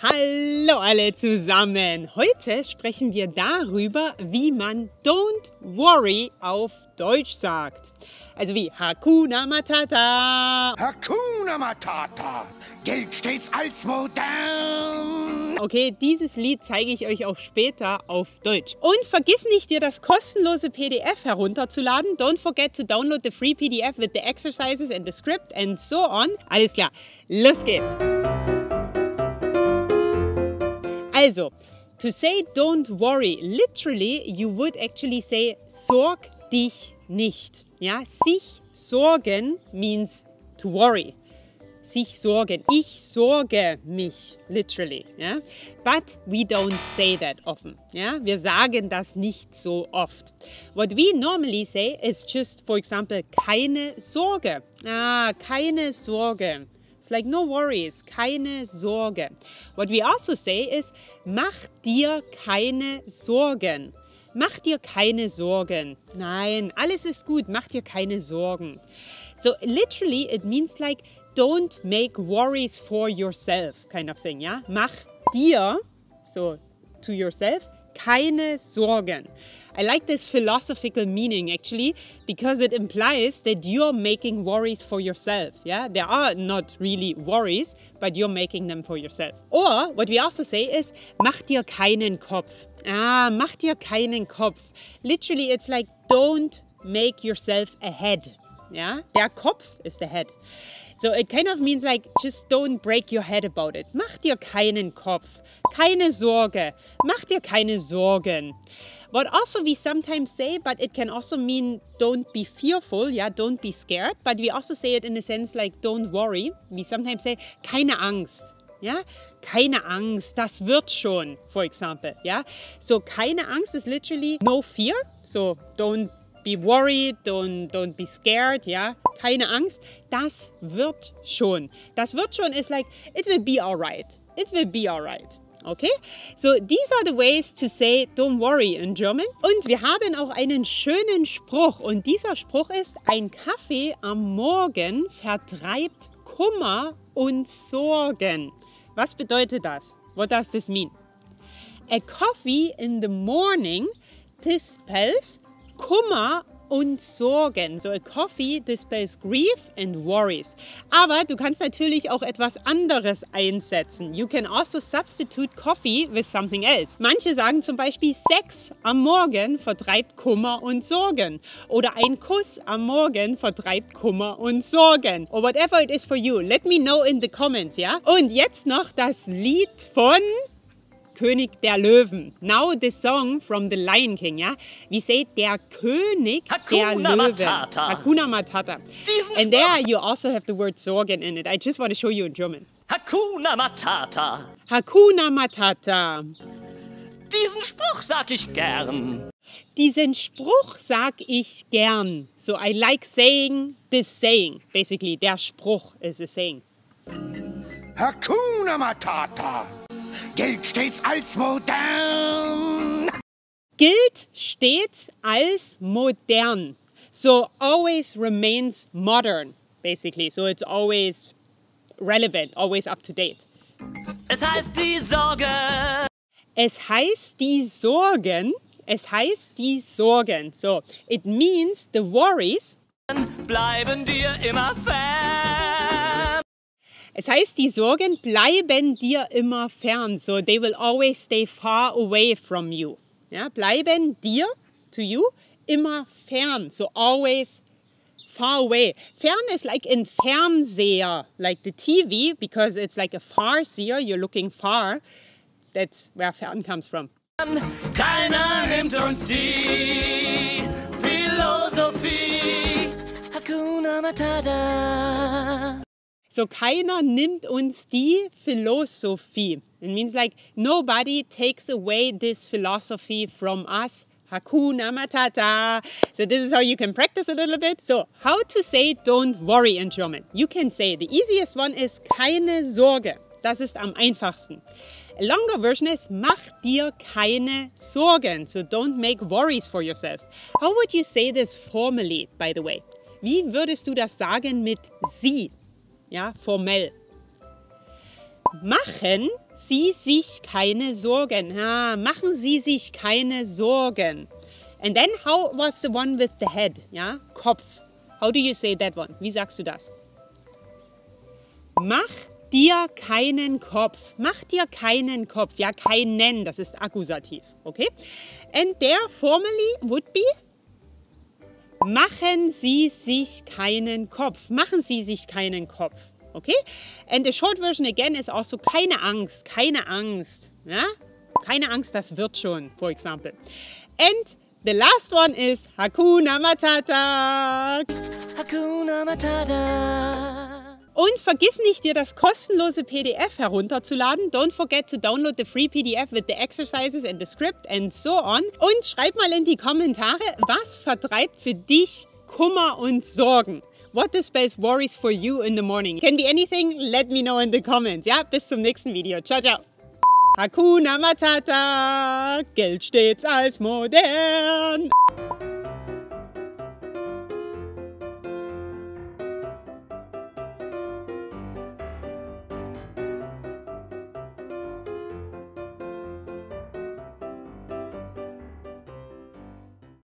Hallo alle zusammen! Heute sprechen wir darüber, wie man Don't Worry auf Deutsch sagt. Also wie Hakuna Matata. Hakuna Matata, gilt stets als modern. Okay, dieses Lied zeige ich euch auch später auf Deutsch. Und vergiss nicht, dir das kostenlose PDF herunterzuladen. Don't forget to download the free PDF with the exercises and the script and so on. Alles klar, los geht's! Also, to say don't worry, literally you would actually say sorg dich nicht. Ja, sich sorgen means to worry. Sich sorgen. Ich sorge mich, literally. Ja? But we don't say that often. Ja? Wir sagen das nicht so oft. What we normally say is just, for example, keine Sorge. Keine Sorge. It's like no worries, keine Sorge. What we also say is, mach dir keine Sorgen. Mach dir keine Sorgen. Nein, alles ist gut, mach dir keine Sorgen. So literally it means like, don't make worries for yourself, kind of thing, ja? Mach dir, so to yourself, keine Sorgen. I like this philosophical meaning actually because it implies that you're making worries for yourself. Yeah, there are not really worries, but you're making them for yourself. Or what we also say is, mach dir keinen Kopf. Mach dir keinen Kopf. Literally, it's like don't make yourself a head. Yeah, der Kopf is the head. So it kind of means like just don't break your head about it. Mach dir keinen Kopf. Keine Sorge. Mach dir keine Sorgen. What also we sometimes say, but it can also mean don't be fearful, yeah, don't be scared. But we also say it in a sense like don't worry. We sometimes say keine Angst, yeah, keine Angst, das wird schon, for example, yeah. So keine Angst is literally no fear. So don't be worried, don't be scared, yeah. Keine Angst, das wird schon. Das wird schon is like it will be alright. It will be alright. Okay, so these are the ways to say don't worry in German. Und wir haben auch einen schönen Spruch und dieser Spruch ist, ein Kaffee am Morgen vertreibt Kummer und Sorgen. Was bedeutet das? What does this mean? A coffee in the morning dispels Kummer und Sorgen. So a coffee dispels grief and worries. Aber du kannst natürlich auch etwas anderes einsetzen. You can also substitute coffee with something else. Manche sagen zum Beispiel, Sex am Morgen vertreibt Kummer und Sorgen. Oder ein Kuss am Morgen vertreibt Kummer und Sorgen. Or whatever it is for you. Let me know in the comments, ja? Und jetzt noch das Lied von König der Löwen. Now the song from the Lion King, ja? We say der König der Löwen. Matata. Hakuna Matata. And there you also have the word Sorgen in it. I just want to show you in German. Hakuna Matata. Hakuna Matata. Diesen Spruch sag ich gern. Diesen Spruch sag ich gern. So I like saying this saying. Basically, der Spruch is a saying. Hakuna Matata, gilt stets als modern. Gilt stets als modern. So always remains modern, basically. So it's always relevant, always up to date. Es heißt die Sorge. Es heißt die Sorgen. Es heißt die Sorgen. So it means the worries Bleiben dir immer fern. Es heißt, die Sorgen bleiben dir immer fern. So they will always stay far away from you. Ja, bleiben dir, to you, immer fern. So always far away. Fern is like in Fernseher, like the TV, because it's like a Farseher, you're looking far. That's where fern comes from. Keiner nimmt uns die Philosophie. Hakuna Matata. So keiner nimmt uns die Philosophie. It means like nobody takes away this philosophy from us. Hakuna Matata. So this is how you can practice a little bit. So how to say don't worry in German. You can say the easiest one is keine Sorge. Das ist am einfachsten. A longer version is mach dir keine Sorgen. So don't make worries for yourself. How would you say this formally, by the way? Wie würdest du das sagen mit sie? Ja, formell. Machen Sie sich keine Sorgen. Ah, machen Sie sich keine Sorgen. And then, how was the one with the head? Ja, Kopf. How do you say that one? Wie sagst du das? Mach dir keinen Kopf. Mach dir keinen Kopf. Ja, keinen, das ist Akkusativ. Okay? And there formally would be machen Sie sich keinen Kopf. Machen Sie sich keinen Kopf. Okay? And the short version again is also keine Angst. Keine Angst. Ja? Keine Angst, das wird schon, for example. And the last one is Hakuna Matata. Hakuna Matata. Und vergiss nicht, dir das kostenlose PDF herunterzuladen. Don't forget to download the free PDF with the exercises and the script and so on. Und schreib mal in die Kommentare, was vertreibt für dich Kummer und Sorgen? What dispels worries for you in the morning? Can be anything, let me know in the comments. Ja, bis zum nächsten Video. Ciao, ciao. Hakuna Matata, Geld stets als modern.